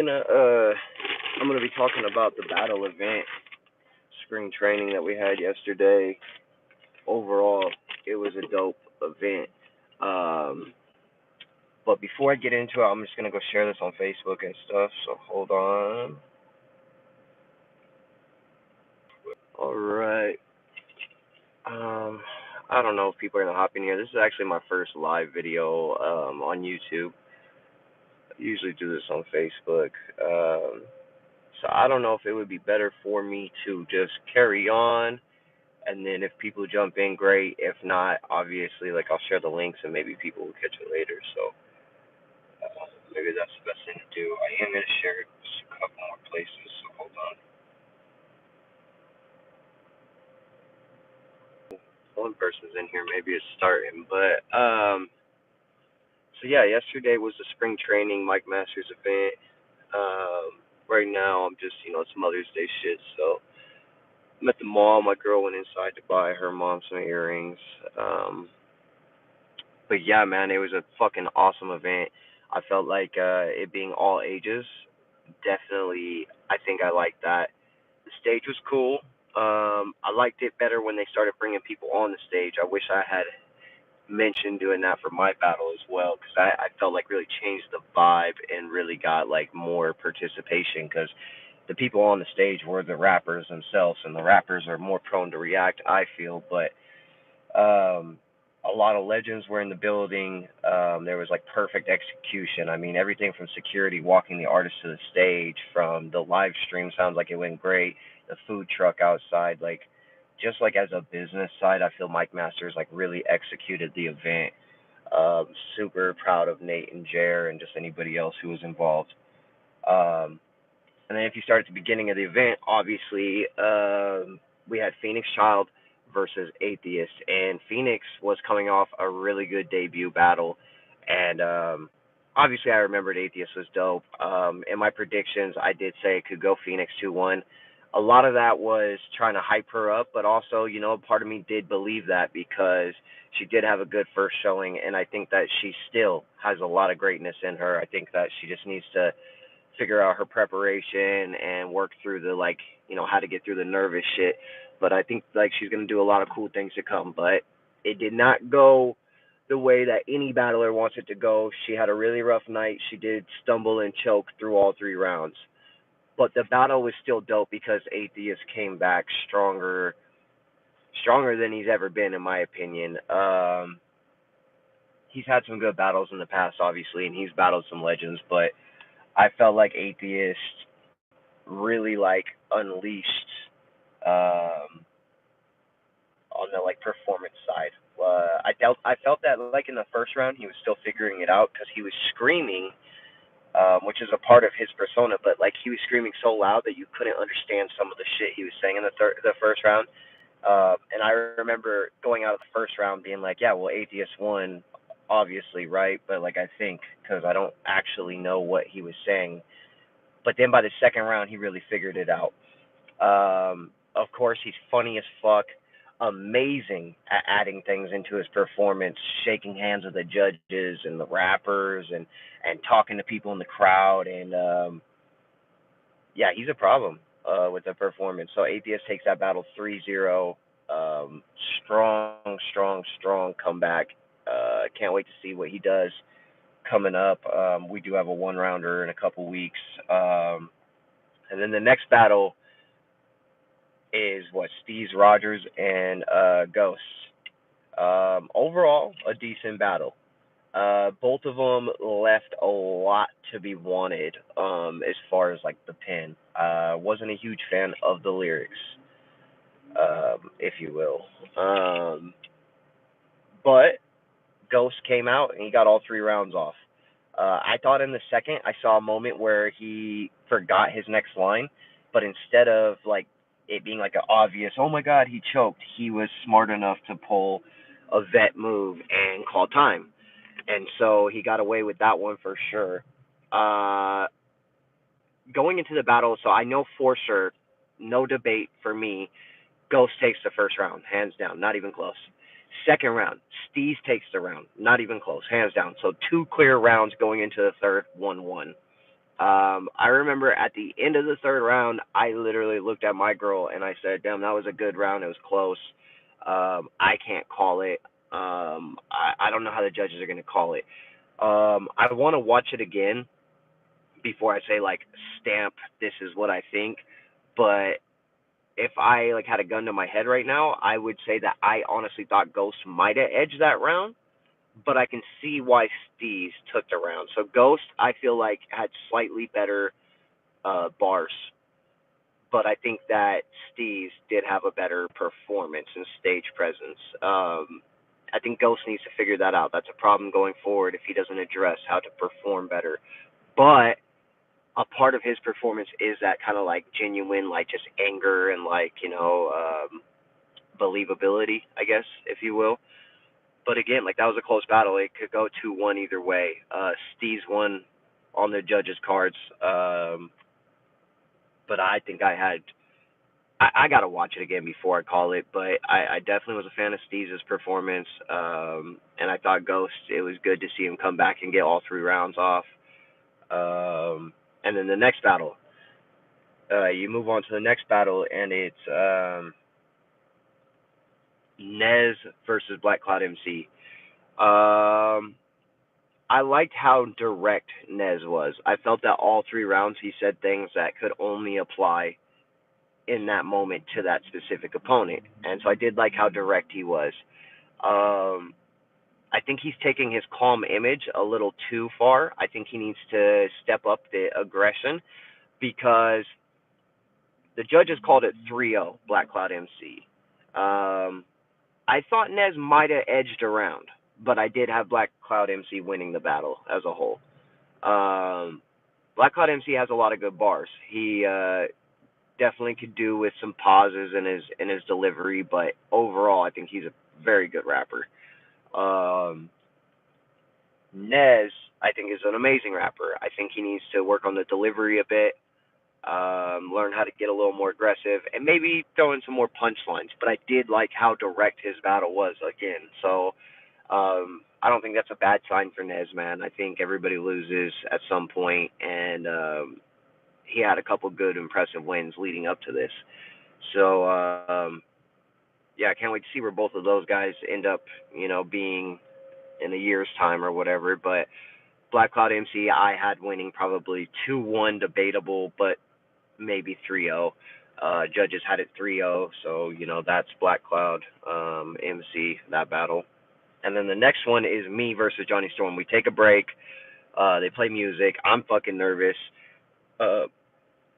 Gonna I'm gonna be talking about the battle event spring training that we had yesterday. Overall, it was a dope event. Um, but before I get into it, I'm just gonna go share this on Facebook and stuff. So hold on. All right. Um, I don't know if people are gonna hop in here. This is actually my first live video on YouTube. I usually do this on Facebook. So I don't know if it would be better for me to just carry on, and then if people jump in, great. If not, obviously, like I'll share the links and maybe people will catch it later. So maybe that's the best thing to do. I am gonna share it just a couple more places. So hold on. One person's in here. Maybe it's starting, but so yeah, yesterday was the spring training Mike Masters event. Right now I'm just it's Mother's Day shit, so I'm at the mall. My girl went inside to buy her mom some earrings. Um, but yeah, man, it was a fucking awesome event. I felt like it being all ages, definitely. I think I liked that. The stage was cool. I liked it better when they started bringing people on the stage. I wish I had mentioned doing that for my battle as well, because I felt like really changed the vibe and really got like more participation, because the people on the stage were the rappers themselves, and the rappers are more prone to react, I feel. But um, a lot of legends were in the building. There was like perfect execution. I mean, everything from security walking the artist to the stage, from the live stream sounds like it went great. The food truck outside, like just like as a business side, I feel Mike Masters like really executed the event. Super proud of Nate and Jer and just anybody else who was involved. Um, and then if you start at the beginning of the event, obviously we had Phoenix Child versus Atheist, and Phoenix was coming off a really good debut battle, and obviously I remembered Atheist was dope. In my predictions, I did say it could go Phoenix 2-1. A lot of that was trying to hype her up, but also, part of me did believe that because she did have a good first showing, and I think that she still has a lot of greatness in her. I think that she just needs to figure out her preparation and work through the how to get through the nervous shit. But I think like she's gonna do a lot of cool things to come. But it did not go the way that any battler wants it to go. She had a really rough night. She did stumble and choke through all 3 rounds. But the battle was still dope because Atheist came back stronger than he's ever been, in my opinion. He's had some good battles in the past, obviously, and he's battled some legends, but I felt like Atheist really like unleashed um, on the like performance side. I felt that like in the first round he was still figuring it out because he was screaming, which is a part of his persona, but like he was screaming so loud that you couldn't understand some of the shit he was saying in the first round. And I remember going out of the first round being like, yeah, well, Atheist won, obviously, right? But like I think because I don't actually know what he was saying. But then by the second round, he really figured it out. Of course, he's funny as fuck, amazing at adding things into his performance, shaking hands with the judges and the rappers, and talking to people in the crowd. And yeah, he's a problem with the performance. So Atheist takes that battle 3-0. Strong, strong, strong comeback. Can't wait to see what he does coming up. We do have a one rounder in a couple weeks. And then the next battle is what Steve's Rogers and Ghost. Overall, a decent battle. Both of them left a lot to be wanted as far as like the pen. Wasn't a huge fan of the lyrics, if you will. But Ghost came out and he got all 3 rounds off. I thought in the second I saw a moment where he forgot his next line, but instead of like it being like an obvious, oh my god, he choked, he was smart enough to pull a vet move and call time. And so he got away with that one for sure. Uh, Going into the battle, so I know for sure, no debate for me, Ghost takes the first round, hands down, not even close. Second round, Steez takes the round, not even close, hands down. So 2 clear rounds going into the third, 1-1. I remember at the end of the third round, I literally looked at my girl and I said, "Damn, that was a good round. It was close. I can't call it. I don't know how the judges are gonna call it. I want to watch it again before I say like stamp. This is what I think. But if I like had a gun to my head right now, I would say that I honestly thought Ghost might have edged that round, but I can see why Steez took the round. So Ghost, I feel like had slightly better bars, but I think that Steez did have a better performance and stage presence. I think Ghost needs to figure that out. That's a problem going forward if he doesn't address how to perform better. But a part of his performance is that kind of like genuine, like just anger and like believability, I guess, if you will. But again, like that was a close battle. It could go 2-1 either way. Steez won on the judges' cards, but I think I had. I got to watch it again before I call it, but I definitely was a fan of Steez's performance, and I thought Ghost. It was good to see him come back and get all 3 rounds off. And then the next battle, you move on to the next battle, and it's Nez versus Black Cloud MC. I liked how direct Nez was. I felt that all 3 rounds he said things that could only apply in that moment to that specific opponent, and so I did like how direct he was. Um, I think he's taking his calm image a little too far. I think he needs to step up the aggression because the judges called it 3-0 Black Cloud MC. I thought Nez might have edged around, but I did have Black Cloud MC winning the battle as a whole. Black Cloud MC has a lot of good bars. He definitely could do with some pauses in his delivery, but overall, I think he's a very good rapper. Um, Nez, I think, is an amazing rapper. I think he needs to work on the delivery a bit, learn how to get a little more aggressive, and maybe throw in some more punchlines. But I did like how direct his battle was again. So I don't think that's a bad sign for Nez, man. I think everybody loses at some point, and he had a couple good, impressive wins leading up to this. So yeah, I can't wait to see where both of those guys end up, being in a year's time or whatever. But Black Cloud MC, I had winning probably 2-1, debatable, but maybe 3-0. Judges had it 3-0, so that's Black Cloud MC, that battle. And then the next one is me versus Johnny Storm. We take a break. They play music. I'm fucking nervous. Uh,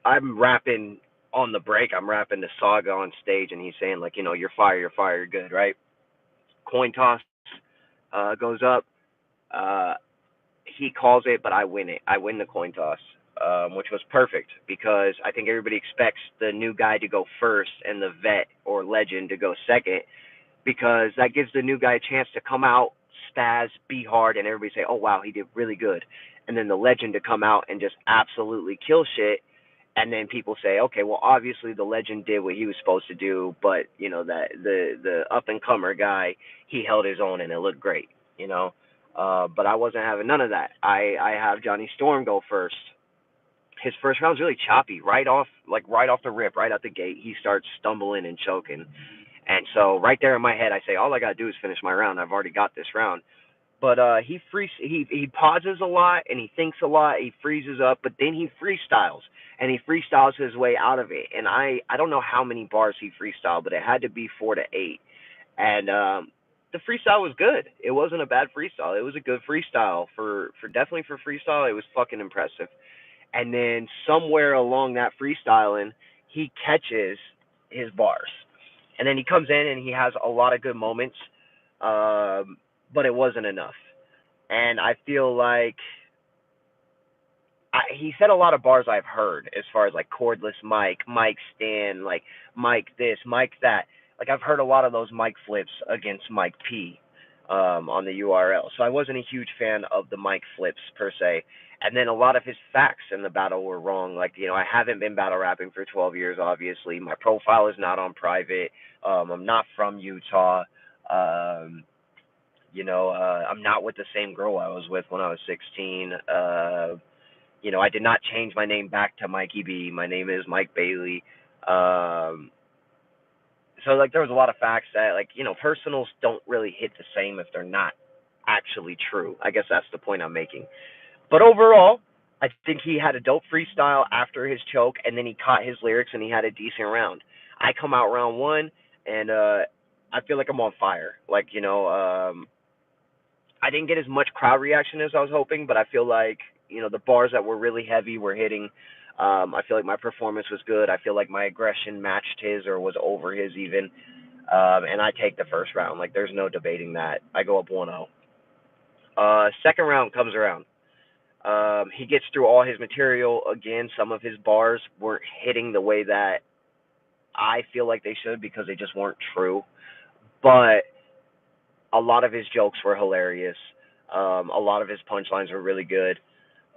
I'm rapping on the break. I'm rapping the Saga on stage, and he's saying like, you're fire, you're good, right? Coin toss goes up. Uh, he calls it, but I win it. I win the coin toss, which was perfect because I think everybody expects the new guy to go first and the vet or legend to go second because that gives the new guy a chance to come out, spaz, be hard, and everybody say, "Oh wow, he did really good," and then the legend to come out and just absolutely kill shit. And then people say, okay, well, obviously the legend did what he was supposed to do, but that the up and comer guy, he held his own and it looked great, you know. But I wasn't having none of that. I have Johnny Storm go first. His first round was really choppy, right off the rip, right out the gate. He starts stumbling and choking, and so right there in my head, I say, all I gotta do is finish my round. I've already got this round. But he pauses a lot and he thinks a lot. He freezes up, but then he freestyles and he freestyles his way out of it. And I don't know how many bars he freestyled, but it had to be 4 to 8. And the freestyle was good. It wasn't a bad freestyle. It was a good freestyle for definitely for freestyle. It was fucking impressive. And then somewhere along that freestyling, he catches his bars, and then he comes in and he has a lot of good moments. But it wasn't enough. And I feel like he said a lot of bars I've heard as far as like cordless mic stand, like mic this, mic that. Like I've heard a lot of those mic flips against Mike P on the URL. So I wasn't a huge fan of the mic flips per se. And then a lot of his facts in the battle were wrong. Like, I haven't been battle rapping for 12 years, obviously. My profile is not on private. I'm not from Utah. I'm not with the same girl I was with when I was 16. I did not change my name back to Mikey B. My name is Mike Bailey. Um, so like there was a lot of facts that like personals don't really hit the same if they're not actually true. I guess that's the point I'm making. But overall, I think he had a dope freestyle after his choke, and then he caught his lyrics and he had a decent round. I come out round one, and I feel like I'm on fire. Like I didn't get as much crowd reaction as I was hoping, but I feel like the bars that were really heavy were hitting. I feel like my performance was good. I feel like my aggression matched his or was over his even. And I take the first round. Like there's no debating that. I go up 1-0. Second round comes around. He gets through all his material again. Some of his bars weren't hitting the way that I feel like they should because they just weren't true. But a lot of his jokes were hilarious. A lot of his punchlines were really good.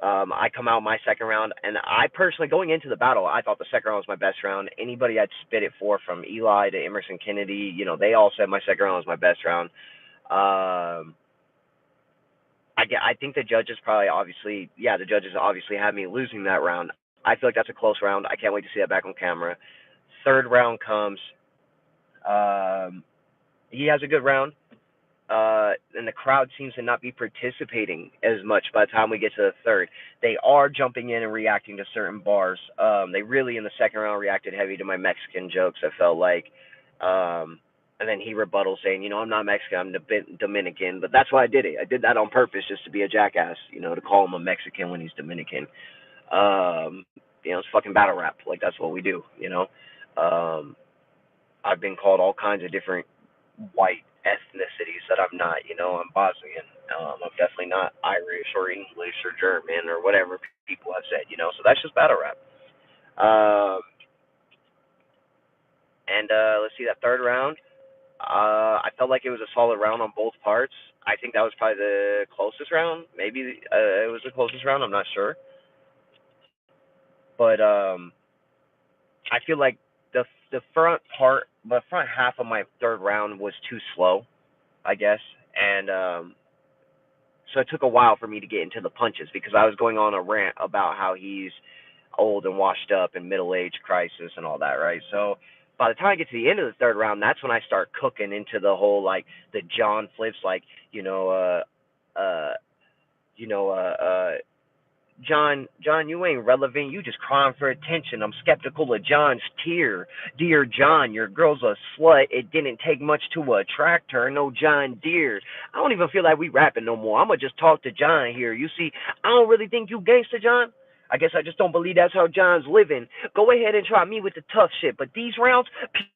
I come out my second round, and I personally, going into the battle, I thought the second round was my best round. Anybody I'd spit it for, from Eli to Emerson Kennedy, they all said my second round was my best round. Um, I think the judges probably obviously, yeah, the judges obviously had me losing that round. I feel like that's a close round. I can't wait to see that back on camera. Third round comes. Um, he has a good round. And the crowd seems to not be participating as much by the time we get to the third. They are jumping in and reacting to certain bars. They really in the second round reacted heavy to my Mexican jokes. I felt like, and then he rebuttal saying, I'm not Mexican, I'm Dominican, but that's why I did it. I did that on purpose just to be a jackass, to call him a Mexican when he's Dominican. It's fucking battle rap. Like that's what we do. Um, I've been called all kinds of different white ethnicities that I'm not. I'm Bosnian. I'm definitely not Irish or English or German or whatever people have said. So that's just battle rap. Um, and let's see that third round. I felt like it was a solid round on both parts. I think that was probably the closest round. Maybe it was the closest round. I'm not sure, but I feel like the the front half of my third round was too slow, I guess, and so it took a while for me to get into the punches because I was going on a rant about how he's old and washed up and middle age crisis and all that, right? So by the time I get to the end of the third round, that's when I start cooking into the whole like the John flips, like uh, you know, John, you ain't relevant. You just crying for attention. I'm skeptical of John's tear. Dear John, your girl's a slut. It didn't take much to attract her. No John dear. I don't even feel like we rapping no more. I'ma just talk to John here. You see, I don't really think you gangster, John. I guess I just don't believe that's how John's living. Go ahead and try me with the tough shit, but these rounds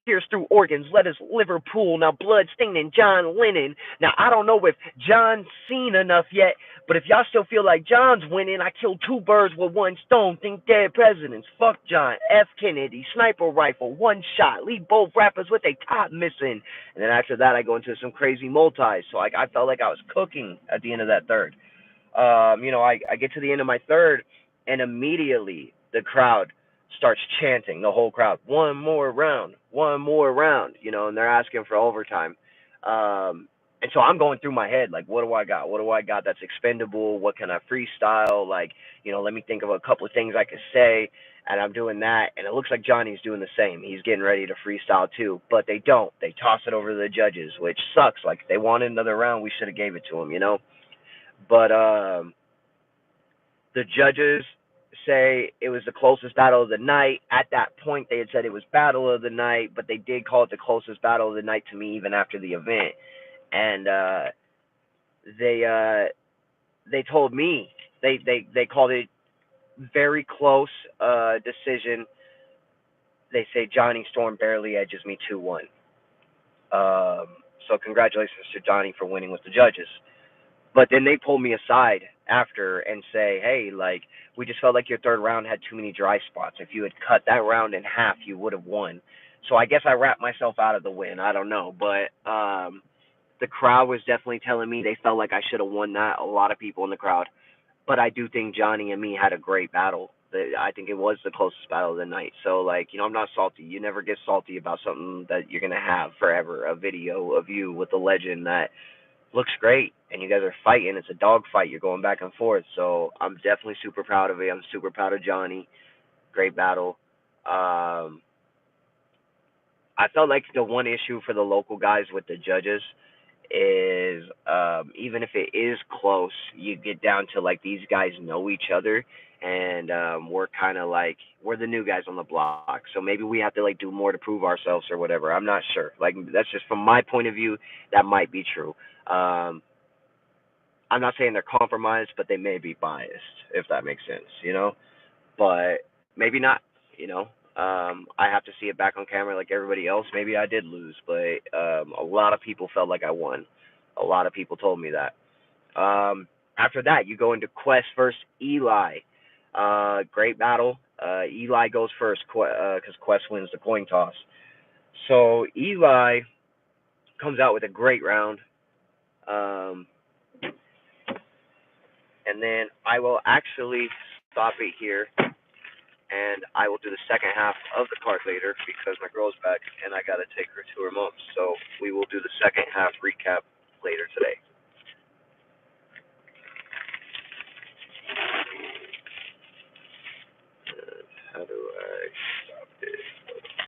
pierce through organs, let us Liverpool. Now blood staining John Lennon. Now I don't know if John's seen enough yet, but if y'all still feel like John's winning, I killed two birds with one stone. Think dead presidents. Fuck John. F. Kennedy. Sniper rifle. One shot. Leave both rappers with a top missing. And then after that, I go into some crazy multis. So I felt like I was cooking at the end of that third. I get to the end of my third, and immediately the crowd starts chanting, the whole crowd, one more round, and they're asking for overtime. And so I'm going through my head, like, what do I got? What do I got that's expendable? What can I freestyle? Like, let me think of a couple of things I could say. And I'm doing that, and it looks like Johnny's doing the same. He's getting ready to freestyle too, but they don't. They toss it over to the judges, which sucks. Like, if they wanted another round, we should have gave it to them. But the judges say it was the closest battle of the night. At that point, they had said it was battle of the night, but they did call it the closest battle of the night to me even after the event. And they they told me they called it very close decision. They say Johnny Storm barely edges me 2-1. So congratulations to Johnny for winning with the judges. But then they pull me aside after and say, hey, like, we just felt like your third round had too many dry spots. If you had cut that round in half, you would have won. So I guess I wrapped myself out of the win. I don't know. But the crowd was definitely telling me they felt like I should have won that. A lot of people in the crowd. But I do think Johnny and me had a great battle. I think it was the closest battle of the night. So, like, I'm not salty. You never get salty about something that you're going to have forever, a video of you with a legend that looks great, and you guys are fighting. It's a dog fight. You're going back and forth. So I'm definitely super proud of it. I'm super proud of Johnny. Great battle. Um, I felt like the one issue for the local guys with the judges is even if it is close, you get down to like these guys know each other, and we're kind of like we're the new guys on the block, so maybe we have to like do more to prove ourselves or whatever. I'm not sure. Like that's just from my point of view, that might be true. Um, I'm not saying they're compromised, but they may be biased, if that makes sense, you know. But maybe not, you know. I have to see it back on camera like everybody else. Maybe I did lose, but a lot of people felt like I won. A lot of people told me that. After that, you go into Quest versus Eli. Great battle. Eli goes first because Quest wins the coin toss. So Eli comes out with a great round. Um, and then I will actually stop it here, and I will do the second half of the card later because my girl's back and I gotta take her to her mom's. So we will do the second half recap later today. How do I stop it?